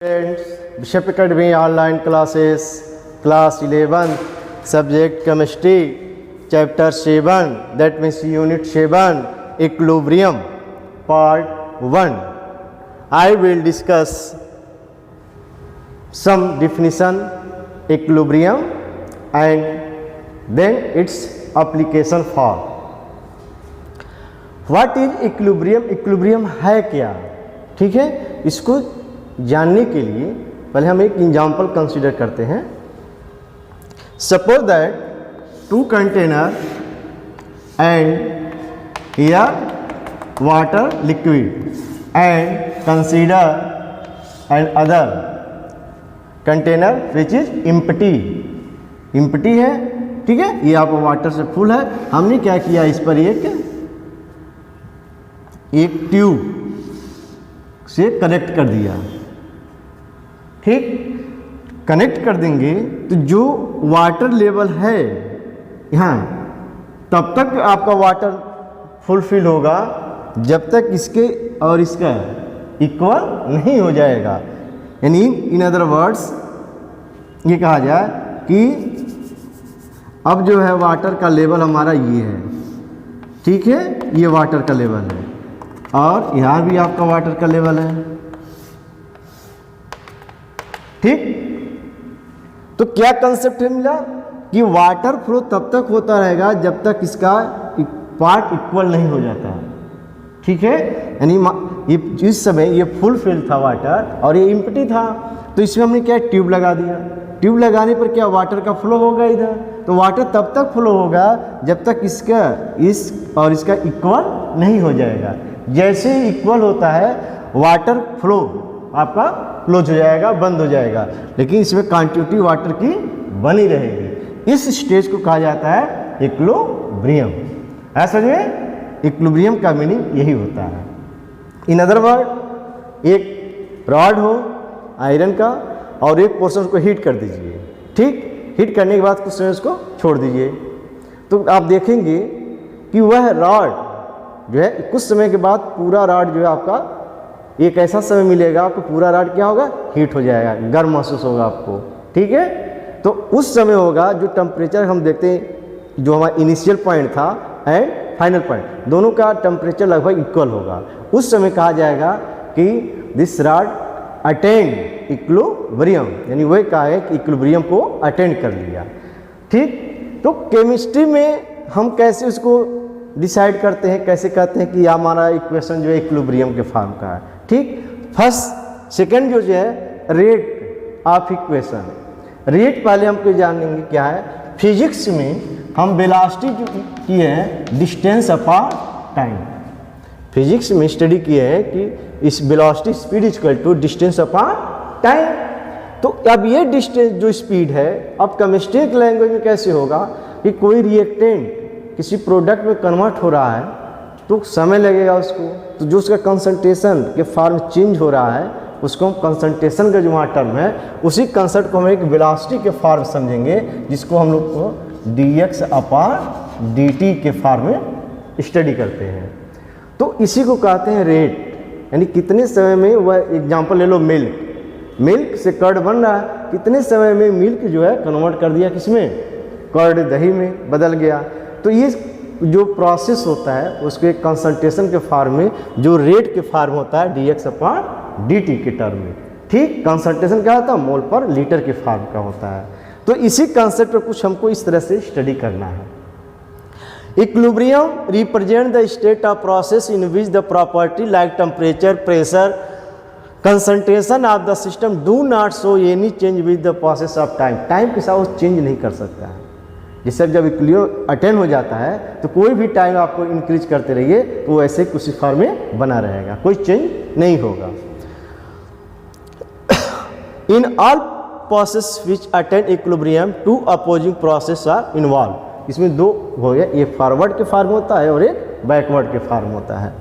Friends, Bishop Academy online classes, class 11, subject chemistry, chapter 7, that means unit 7, equilibrium, part 1. I will discuss some definition equilibrium and then its application for. What is equilibrium? Equilibrium है क्या? ठीक है, इसको जानने के लिए पहले हम एक एग्जाम्पल कंसीडर करते हैं. Suppose that two container and here water liquid and consider and other container which is empty है. ठीक है, ये आपका वाटर से फुल है. हमने क्या किया, इस पर एक ट्यूब से कनेक्ट कर दिया. ठीक, कनेक्ट कर देंगे तो जो वाटर लेवल है यहाँ, तब तक आपका वाटर फुलफिल होगा जब तक इसके और इसका इक्वल नहीं हो जाएगा. यानी इन अदर वर्ड्स ये कहा जाए कि अब जो है वाटर का लेवल हमारा ये है. ठीक है, ये वाटर का लेवल है और यहाँ भी आपका वाटर का लेवल है. ठीक, तो क्या कंसेप्ट है मिला कि वाटर फ्लो तब तक होता रहेगा जब तक इसका पार्ट इक्वल नहीं हो जाता. ठीक है, यानी ये इस समय ये फुल फिल था वाटर और ये इम्पटी था, तो इसमें हमने क्या ट्यूब लगा दिया. ट्यूब लगाने पर क्या वाटर का फ्लो होगा इधर, तो वाटर तब तक फ्लो होगा जब तक इसका इस और इसका इक्वल नहीं हो जाएगा. जैसे ही इक्वल होता है वाटर फ्लो आपका क्लोज हो जाएगा, बंद हो जाएगा, लेकिन इसमें क्वांटिटी वाटर की बनी रहेगी. इस स्टेज को कहा जाता है इक्विलिब्रियम. ऐसा जो है इक्विलिब्रियम का मीनिंग यही होता है. इन अदर वर्ड, एक रॉड हो आयरन का और एक पोर्शन को हीट कर दीजिए. ठीक, हीट करने के बाद कुछ समय उसको छोड़ दीजिए, तो आप देखेंगे कि वह रॉड जो है कुछ समय के बाद पूरा रॉड जो है आपका एक ऐसा समय मिलेगा आपको पूरा रॉड क्या होगा, हीट हो जाएगा, गर्म महसूस होगा आपको. ठीक है, तो उस समय होगा जो टेम्परेचर हम देखते हैं, जो हमारा इनिशियल पॉइंट था एंड फाइनल पॉइंट, दोनों का टेम्परेचर लगभग इक्वल होगा. उस समय कहा जाएगा कि दिस रॉड अटेंड इक्विलिब्रियम, यानी वह कहा है कि इक्विलिब्रियम को अटेंड कर लिया. ठीक, तो केमिस्ट्री में हम कैसे उसको डिसाइड करते हैं, कैसे कहते हैं कि हमारा इक्वेशन जो है इक्विलिब्रियम के फॉर्म का है. ठीक, फर्स्ट सेकंड जो है रेट ऑफ इक्वेशन. रेट पहले हमको जानेंगे क्या है. फिजिक्स में हम वेलोसिटी की है डिस्टेंस अपॉन टाइम. फिजिक्स में स्टडी किए हैं कि इस velocity speed is equal to distance upon time. तो अब ये डिस्टेंस जो स्पीड है, अब केमिस्ट्री की लैंग्वेज में कैसे होगा कि कोई रिएक्टेंट किसी प्रोडक्ट में कन्वर्ट हो रहा है तो समय लगेगा उसको, तो जो उसका कंसंट्रेशन के फॉर्म चेंज हो रहा है उसको हम कंसंट्रेशन का जो वहाँ टर्म है उसी कंसेप्ट को हम एक वेलोसिटी के फॉर्म समझेंगे, जिसको हम लोग को dx अपॉन dt के फॉर्म में स्टडी करते हैं. तो इसी को कहते हैं रेट, यानी कितने समय में वह, एग्जाम्पल ले लो मिल्क से कर्ड बन रहा है, कितने समय में मिल्क जो है कन्वर्ट कर दिया किसमें, कर्ड दही में बदल गया. तो ये जो प्रोसेस होता है उसको एक कंसंट्रेशन के फॉर्म में, जो रेट के फॉर्म होता है dx अपॉन dt के टर्म में. ठीक, कंसंट्रेशन क्या होता है, मोल पर लीटर के फॉर्म का होता है. तो इसी कंसेप्ट पर कुछ हमको इस तरह से स्टडी करना है. Equilibrium represent the state of process in which the property like temperature, pressure, concentration of the system do not show any change with the process of time. Time के साथ वो चेंज नहीं कर सकता है. जैसे जब इक्विलिब्रियम अटेंड हो जाता है तो कोई भी टाइम आपको इंक्रीज करते रहिए तो वो ऐसे कुछ फॉर्म में बना रहेगा, कोई चेंज नहीं होगा. In all process which attend equilibrium two opposing process are involve. इसमें दो हो गया, एक फॉरवर्ड के फॉर्म होता है और एक बैकवर्ड के फॉर्म होता है.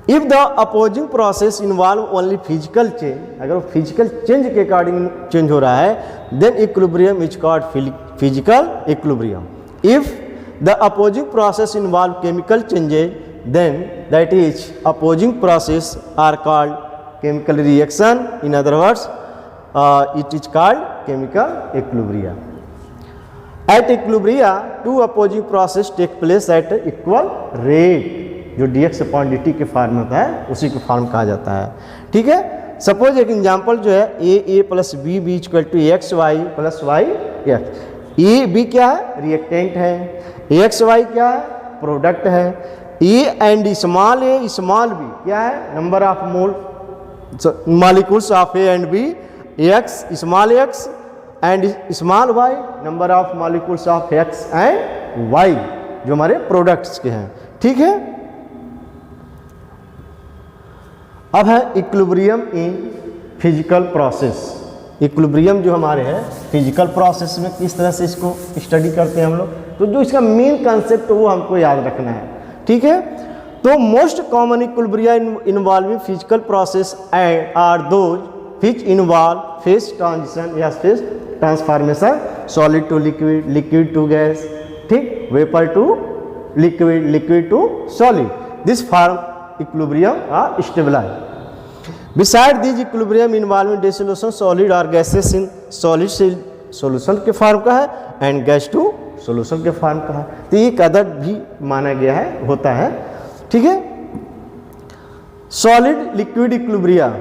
If the opposing process involve only physical change, अगर वो फिजिकल चेंज के अकॉर्डिंग चेंज हो रहा है, then equilibrium is called physical equilibrium. If the opposing process involve chemical changes, then that is opposing process are called chemical reaction. In other words, it is called chemical equilibria. At equilibria, two opposing process take place at equal rate. जो dx upon dt के form में होता है उसी को form कहा जाता है, ठीक है। सपोज एक एग्जांपल जो है a plus B B equal to X Y plus Y X. A B क्या है, रिएक्टेंट है, एक्स वाई क्या है, प्रोडक्ट है। A and small A small B क्या है, number of mole molecules of A and B. X small X and small Y number of molecules of X and Y, जो हमारे products के हैं, ठीक है। अब है equilibrium in physical process. Equilibrium जो हमारे हैं फिजिकल प्रोसेस में किस तरह से इसको स्टडी करते हैं हम लोग, तो जो इसका मेन कंसेप्ट वो हमको याद रखना है, ठीक है। तो most common equilibria involving physical process and are those which involve phase transition या phase transformation, solid to liquid, liquid to gas, ठीक, vapour to liquid, liquid to solid. This form equilibrium are stabilized. Beside these equilibrium involving dissolution solid or gases in solid solution के form का है and gas to solution के form का है, तो एक other भी माना गया है, होता है, ठीक है। सॉलिड लिक्विड इक्विलिब्रिया,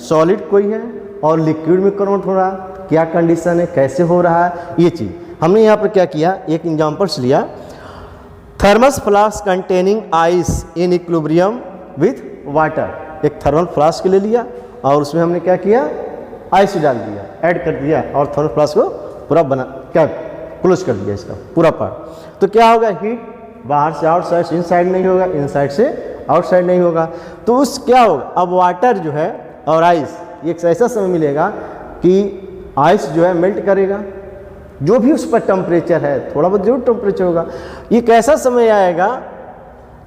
सॉलिड कोई है और लिक्विड में कन्वर्ट हो रहा है, क्या कंडीशन है, कैसे हो रहा है, ये चीज़ हमने यहाँ पर क्या किया, एक एग्जाम्पल्स लिया। Thermos flask containing ice in equilibrium with water. एक थर्मल फ्लास्क ले लिया और उसमें हमने क्या किया, आइस डाल दिया, ऐड कर दिया और थर्मल फ्लास्क को पूरा बना क्या क्लोज कर दिया इसका पूरा पार्ट। तो क्या होगा, हीट बाहर से आउटसाइड से इनसाइड नहीं होगा, इनसाइड से आउटसाइड नहीं होगा। तो उस क्या होगा, अब वाटर जो है और आइस, एक ऐसा समय मिलेगा कि आइस जो है मेल्ट करेगा, जो भी उस पर टेम्परेचर है, थोड़ा बहुत जरूर टेम्परेचर होगा। ये कैसा समय आएगा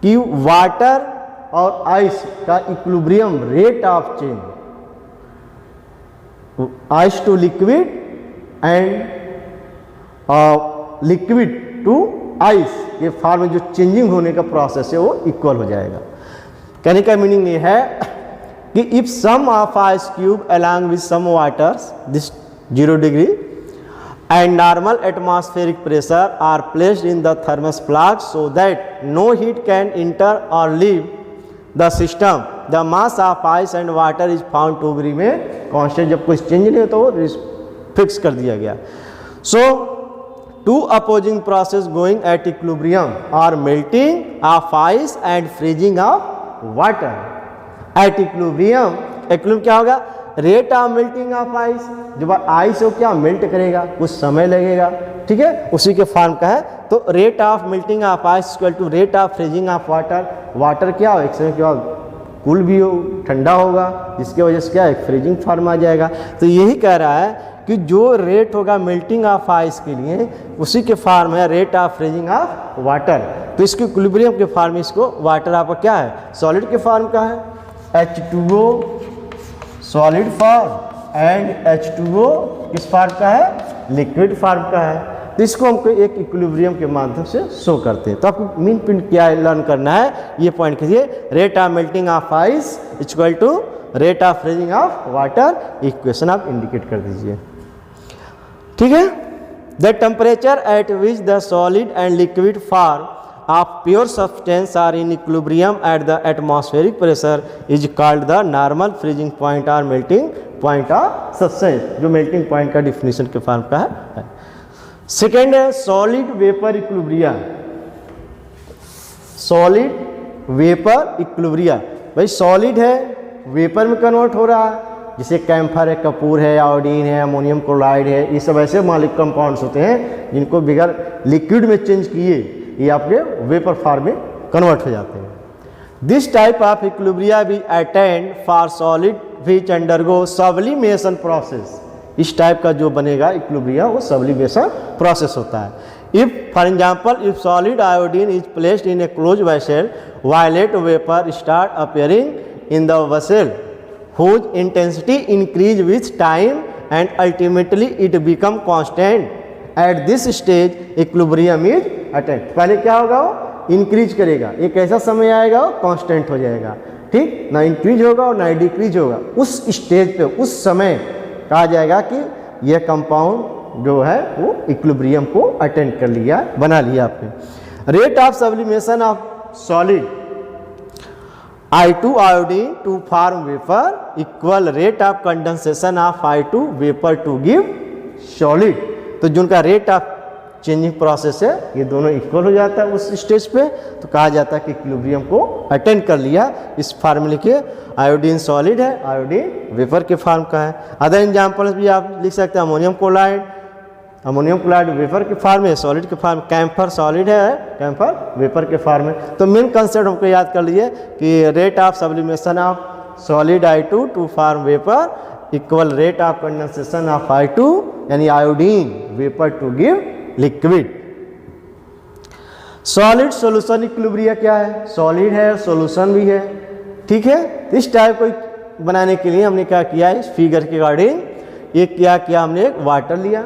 कि वाटर और आइस का equilibrium rate of change, ice to liquid and liquid to ice, ये फॉर्म में जो चेंजिंग होने का प्रोसेस है वो इक्वल हो जाएगा। कहने का मीनिंग ये है कि if some of ice cube along with some waters this 0 degree and normal atmospheric pressure are placed in the thermos flask so that no heat can enter or leave the system, the mass of ice and water is found to remain constant। जब कोई change नहीं होता वो fix कर दिया गया। So two opposing process going at equilibrium are melting of ice and freezing of water। At equilibrium, equilibrium क्या होगा, rate of melting of ice, जब आइस हो क्या मेल्ट करेगा, कुछ समय लगेगा, ठीक है, उसी के फॉर्म का है। तो rate of melting of ice equal to rate of freezing of water. Water क्या हो, एक समय के बाद कूल भी हो, ठंडा होगा, जिसकी वजह से क्या है, फ्रीजिंग फॉर्म आ जाएगा। तो यही कह रहा है कि जो रेट होगा मेल्टिंग ऑफ आइस के लिए, उसी के फॉर्म है rate of freezing of water. तो इसके इक्विलिब्रियम के फॉर्म में इसको वाटर आपका क्या है, सॉलिड के फॉर्म का है, H2O solid form and H2O किस फॉर्म का है, लिक्विड फॉर्म का है। तो इसको हमको एक इक्विलिब्रियम के माध्यम से शो करते हैं। तो आपको मेन पॉइंट क्या लर्न करना है, ये पॉइंट कीजिए, rate of melting of ice equal to rate of freezing of water, equation आप इंडिकेट कर दीजिए, ठीक है। The temperature at which the solid and liquid form of pure substance are in equilibrium at the atmospheric pressure is called the normal freezing point or melting point of substance, जो melting point का definition के form का है। Second है solid vapour equilibria. Solid vapour equilibria, भाई solid है vapour में convert हो रहा है, जैसे कैम्फर है, कपूर है, आयोडीन है, अमोनियम क्लोराइड है, ये सब ऐसे मॉलिक्यूल कंपाउंड्स होते हैं जिनको बगैर लिक्विड में चेंज किए ये आपके वेपर फॉर्म में कन्वर्ट हो जाते हैं। This type of equilibria be attend for solid which undergo sublimation process. इस टाइप का जो बनेगा इक्विलिब्रिया वो सब्लिमेशन प्रोसेस होता है। If for example if solid iodine is placed in a close vessel, violet vapour start appearing in the vessel whose intensity increase with time and ultimately it become constant। at this stage equilibrium is attained। पहले क्या होगा, increase करेगा, एक ऐसा समय आएगा वो constant हो जाएगा, ठीक, ना इंक्रीज होगा और ना डिक्रीज होगा। उस स्टेज पे उस समय कहा जाएगा कि यह कंपाउंड जो है वो इक्विलिब्रियम को अटेंड कर लिया, बना लिया आपने। Rate of sublimation of solid I2 iodine to form vapour equal rate of condensation of I2 vapour to give solid. तो जिनका रेट ऑफ चेंजिंग प्रोसेस है ये दोनों इक्वल हो जाता है उस स्टेज पे, तो कहा जाता है कि इक्विलिब्रियम को अटेंड कर लिया। इस फार्मूले के आयोडीन सॉलिड है, आयोडीन वेपर के फॉर्म का है। अदर एग्जाम्पल्स भी आप लिख सकते हैं, ammonium chloride, ammonium chloride vapour के फॉर्म में, सॉलिड के फॉर्म, कैम्फर सॉलिड है, कैम्फर वेपर के फॉर्म में। तो मेन कंसेप्ट हमको याद कर लीजिए कि rate of sublimation of solid I2 to form vapour equal rate of condensation of I2 यानी iodine vapour to give liquid. Solid solution equilibrium क्या है, सॉलिड है सॉल्यूशन भी है, ठीक है। इस टाइप को बनाने के लिए हमने क्या किया, इस फिगर के अकॉर्डिंग एक क्या किया, हमने एक वाटर लिया,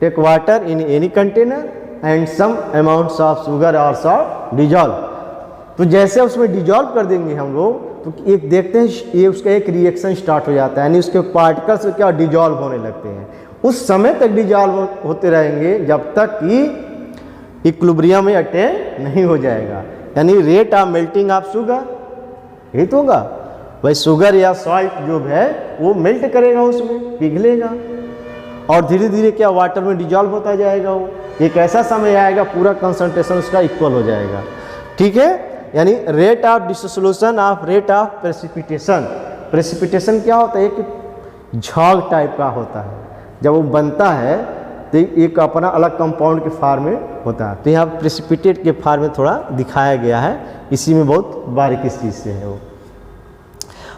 take water in any container and some amounts of sugar और सॉल्ट डिजॉल्व। तो जैसे उसमें डिजॉल्व कर देंगे हम लोग, तो एक देखते हैं ये उसका एक रिएक्शन स्टार्ट हो जाता है, यानी उसके पार्टिकल्स क्या डिजॉल्व होने लगते हैं। उस समय तक डिजॉल्व होते रहेंगे जब तक कि इक्विलिब्रियम में अटेन नहीं हो जाएगा, यानी rate of melting of sugar, यही तो होगा भाई, शुगर या सॉल्ट जो है वो मेल्ट करेगा, उसमें पिघलेगा और धीरे धीरे क्या वाटर में डिजॉल्व होता जाएगा। वो एक ऐसा समय आएगा पूरा कंसंट्रेशन उसका इक्वल हो जाएगा, ठीक है। यानी rate of dissolution of rate of precipitation. Precipitation क्या होता है, एक झाग टाइप का होता है, जब वो बनता है तो एक अपना अलग कंपाउंड के फॉर्म में होता है। तो यहाँ प्रेसिपिटेट के फॉर्म में थोड़ा दिखाया गया है, इसी में बहुत बारीकी चीज़ से है वो।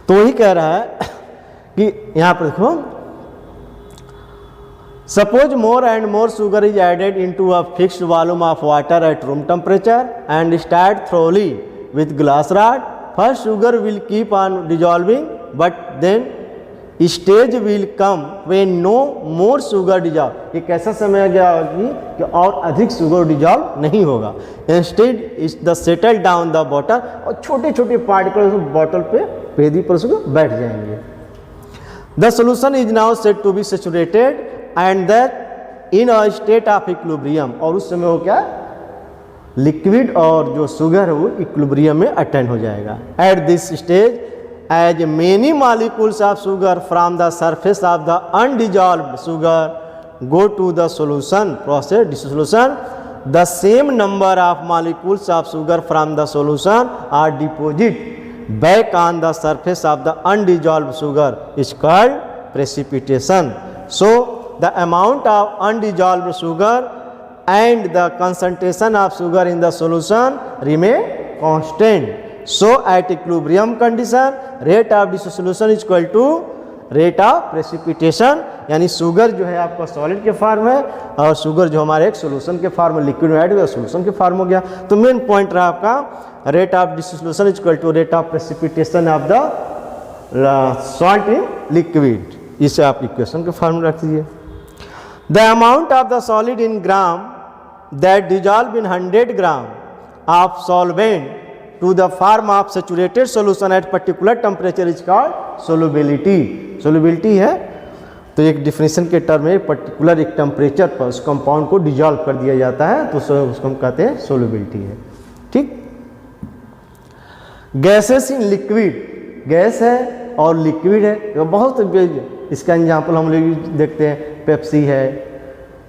तो वही कह रहा है कि यहाँ पर देखो, suppose more and more sugar is added into a fixed volume of water at room temperature and start thoroughly with glass rod. First sugar will keep on dissolving but then stage will come when no more sugar dissolve. एक ऐसा समय आ गया कि और अधिक sugar dissolve नहीं होगा। Instead is the settle down the bottle, और छोटे छोटे पार्टिकल्स बॉटल पे पेदी पर उसको बैठ जाएंगे। The solution is now set to be saturated and that in a state of equilibrium. और उस समय वो क्या, लिक्विड और जो शुगर है वो इक्विलिब्रियम में अटेंड हो जाएगा। At this stage as many molecules of sugar from the surface of the undissolved sugar go to the solution process dissolution, the same number of molecules of sugar from the solution are deposited back on the surface of the undissolved sugar is called precipitation. So the amount of undissolved sugar and the concentration of sugar in the solution remain constant. So at equilibrium condition rate of dissolution is equal to rate of precipitation। यानी sugar जो है आपका solid के form है और sugar जो हमारे एक सोल्यूशन के फॉर्म में, लिक्विड में ऐड हुआ सोल्यूशन के फॉर्म हो गया। तो मेन पॉइंट रहा आपका rate of dissolution is equal to rate of precipitation of the salt in liquid. इसे आप इक्वेशन के फॉर्म में रख दीजिए। The amount of the solid in gram that dissolve in 100 gram of solvent to the form of saturated solution at particular temperature is called solubility। solubility है तो एक definition के टर्म में पर्टिकुलर एक टेम्परेचर पर उस कंपाउंड को dissolve कर दिया जाता है, तो उसको हम कहते हैं सोल्युबिलिटी है, ठीक। गैसेस इन लिक्विड, गैस है और लिक्विड है, तो बहुत इसका एग्जाम्पल हम लोग देखते हैं, पेप्सी है,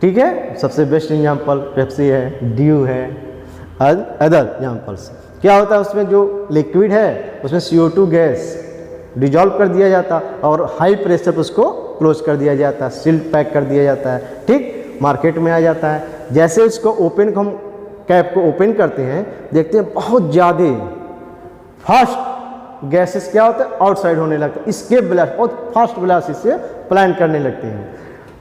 ठीक है, सबसे बेस्ट एग्जाम्पल पेप्सी है, ड्यू है, अदर एग्जाम्पल्स। क्या होता है उसमें जो लिक्विड है उसमें CO2 गैस डिजॉल्व कर दिया जाता और हाई प्रेशर पर उसको क्लोज कर दिया जाता है, सील्ड पैक कर दिया जाता है, ठीक, मार्केट में आ जाता है। जैसे उसको ओपन, हम कैप को ओपन करते हैं, देखते हैं बहुत ज़्यादा फास्ट गैसेस क्या होता है आउटसाइड होने लगता है, स्केप ब्लास्ट, बहुत फास्ट ब्लास्ट इससे प्लान करने लगते हैं।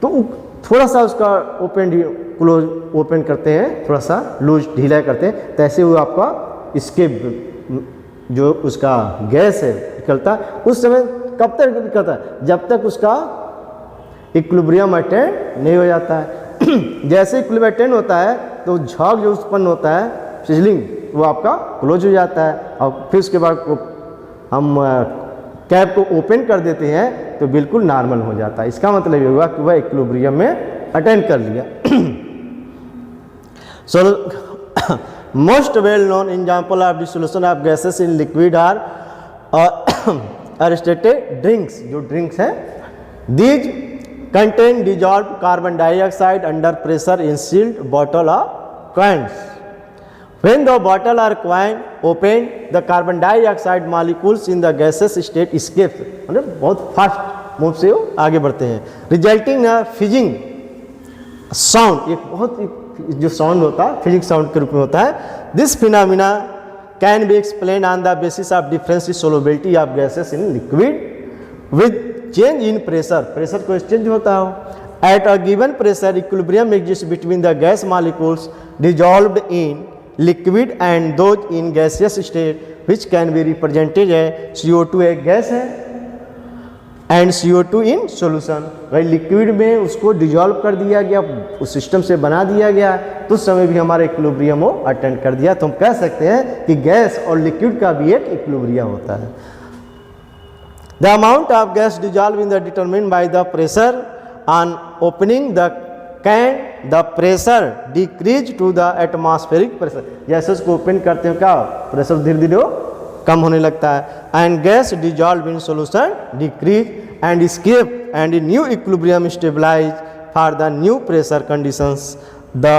तो थोड़ा सा उसका ओपन क्लोज ओपन करते हैं, थोड़ा सा लूज ढीला करते हैं, तैसे वो आपका इसके जो उसका गैस है निकलता है। उस समय कब तक निकलता है, जब तक उसका इक्विलिब्रियम अटेंड नहीं हो जाता है। जैसे इक्विलिब्रियम अटेंड होता है तो झाग जो उत्पन्न होता है सिजलिंग, वो आपका क्लोज हो जाता है और फिर उसके बाद हम कैप को ओपन कर देते हैं तो बिल्कुल नॉर्मल हो जाता है। इसका मतलब ये हुआ कि वह इक्विलिब्रियम में अटेंड कर लिया। So most well known example of dissolution of gases in liquid are aerated drinks, जो ड्रिंक्स हैं, these contain dissolved carbon dioxide under pressure in sealed bottle और coins. When the bottle or coin opened, the carbon dioxide molecules in the gaseous state escapes, मतलब बहुत fast move से आगे बढ़ते हैं, resulting fizzing sound, एक बहुत जो साउंड होता है फिजिंग साउंड के रूप में होता है। This phenomena can be explain on the basis of difference in solubility of gases in liquid with change in pressure, pressure को चेंज होता हो। At a given pressure equilibrium exist between the gas molecules dissolved in liquid and those in gaseous state which can be represented है CO2 एक gas है and CO2 in solution. भाई liquid में उसको dissolve कर दिया गया, उस सिस्टम से बना दिया गया, तो उस समय भी हमारा इक्विलिब्रियम वो अटेंड कर दिया। तो हम कह सकते हैं कि गैस और लिक्विड का भी एक इक्विलिब्रियम होता है। The amount of gas dissolve in the determine by the pressure on opening the can the pressure decrease to the atmospheric pressure, जैसे उसको ओपन करते हैं क्या प्रेशर धीरे धीरे कम होने लगता है। And gas dissolve in solution decrease and escape and a new equilibrium stabilize for the new pressure conditions. The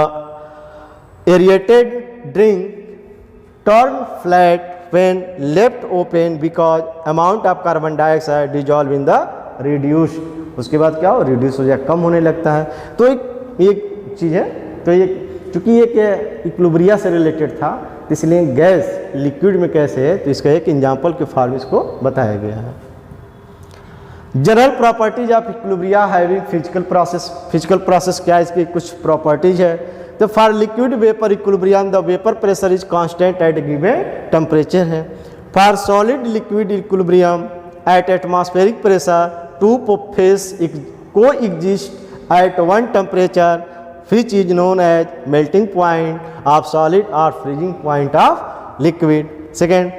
aerated drink turn flat when left open because amount of carbon dioxide dissolve in the reduced. उसके बाद क्या हो, reduce हो जाए, कम होने लगता है. तो एक चीज़ है, तो ये चूँकि ये इक्विलिब्रिया से रिलेटेड था, इसलिए गैस लिक्विड में कैसे है, तो इसका एक एग्जाम्पल के फॉर्म इसको बताया गया है. General properties of equilibria having physical process. Physical process क्या है, इसकी कुछ प्रॉपर्टीज है. तो for liquid vapour equilibrium the vapour pressure is constant at given temperature है. For solid liquid equilibrium at atmospheric pressure two phase coexist at one temperature which is known as melting point of solid or freezing point of liquid. Second,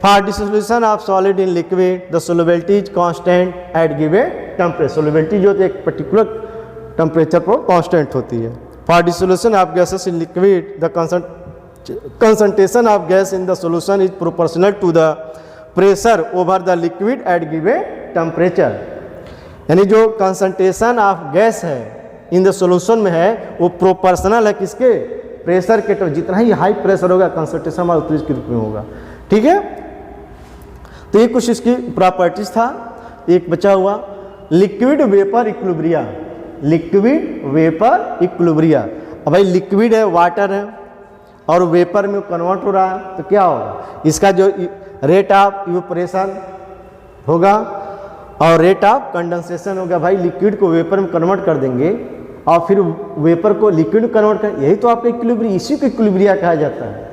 for dissolution of solid in liquid, the solubility is constant at given temperature. Solubility जो एक particular temperature पर constant होती है. For dissolution of gases in liquid, the concentration of gas in the solution is proportional to the pressure over the liquid at given temperature. यानी जो concentration of gas है in the solution में है वो proportional है किसके, pressure के. तो जितना ही हाई प्रेशर होगा कंसंट्रेशन हमारा उतनी के रूप में होगा. ठीक है, तो ये कुछ इसकी प्रॉपर्टीज था. एक बचा हुआ liquid vapour equilibria. Liquid vapour equilibria. अब भाई लिक्विड है, वाटर है और वेपर में कन्वर्ट हो रहा है, तो क्या होगा, इसका जो रेट ऑफ इवेपोरेशन होगा और रेट ऑफ कंडेंसेशन होगा. भाई लिक्विड को वेपर में कन्वर्ट कर देंगे और फिर वेपर को लिक्विड में कन्वर्ट कर, यही तो आपका इक्विलिब्रिया, इसी को इक्विलिब्रिया कहा जाता है.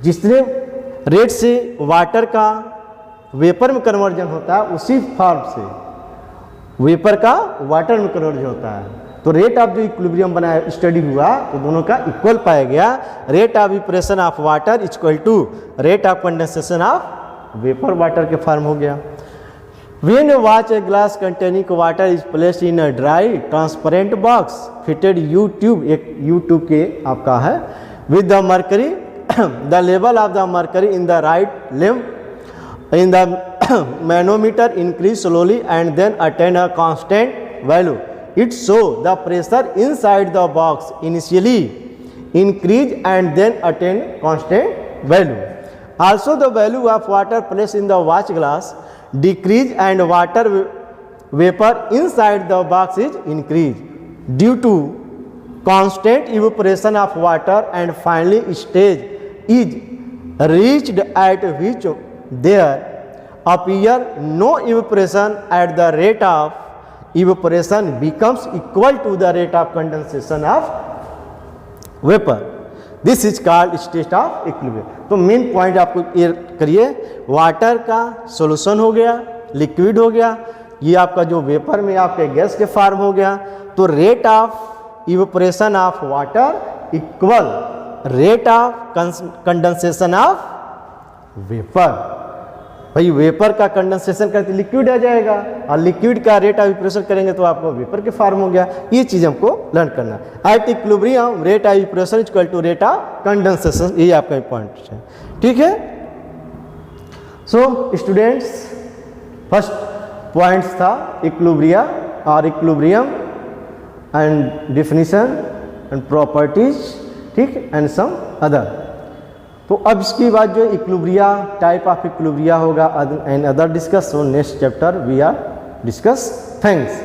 जितने रेट से वाटर का वेपर में कन्वर्जन होता है उसी फॉर्म से वेपर का वाटर में कन्वर्जन होता है. तो रेट ऑफ जो इक्विलिब्रियम बनाया स्टडी हुआ तो दोनों का इक्वल पाया गया. Rate of evaporation of water equal to rate of condensation of vapour water के फॉर्म हो गया. When you watch a glass containing water is placed in a dry transparent box fitted U-tube, एक U-tube के आपका है, with the mercury, the level of the mercury in the right limb in the manometer increase slowly and then attain a constant value. It shows the pressure inside the box initially increase and then attain constant value. Also the value of water placed in the watch glass decrease and water vapor inside the box is increased due to constant evaporation of water and finally stage is reached at which there appear no evaporation at the rate of evaporation becomes equal to the rate of condensation of vapor. This is called state of equilibrium. तो main point आपको clear करिए, water का solution हो गया, liquid हो गया, ये आपका जो वेपर में आपके गैस के फॉर्म हो गया. तो rate of evaporation of water equal rate of condensation of vapour. भाई वेपर का कंडेंसेशन करके लिक्विड आ जाएगा और लिक्विड का रेट ऑफ इवेपोरेशन करेंगे तो आपको वेपर के फॉर्म हो गया। ये चीज हमको लर्न करना है। At equilibrium rate of evaporation equal to rate of condensation, ये आपका पॉइंट है। ठीक है। सो स्टूडेंट्स, फर्स्ट पॉइंट्स था इक्विलिब्रिया और equilibrium and definition and properties, ठीक, एंड सम अदर। तो अब इसके बाद जो इक्विलिब्रिया, टाइप ऑफ इक्विलिब्रिया होगा and other discuss, so next chapter we are discuss. Thanks.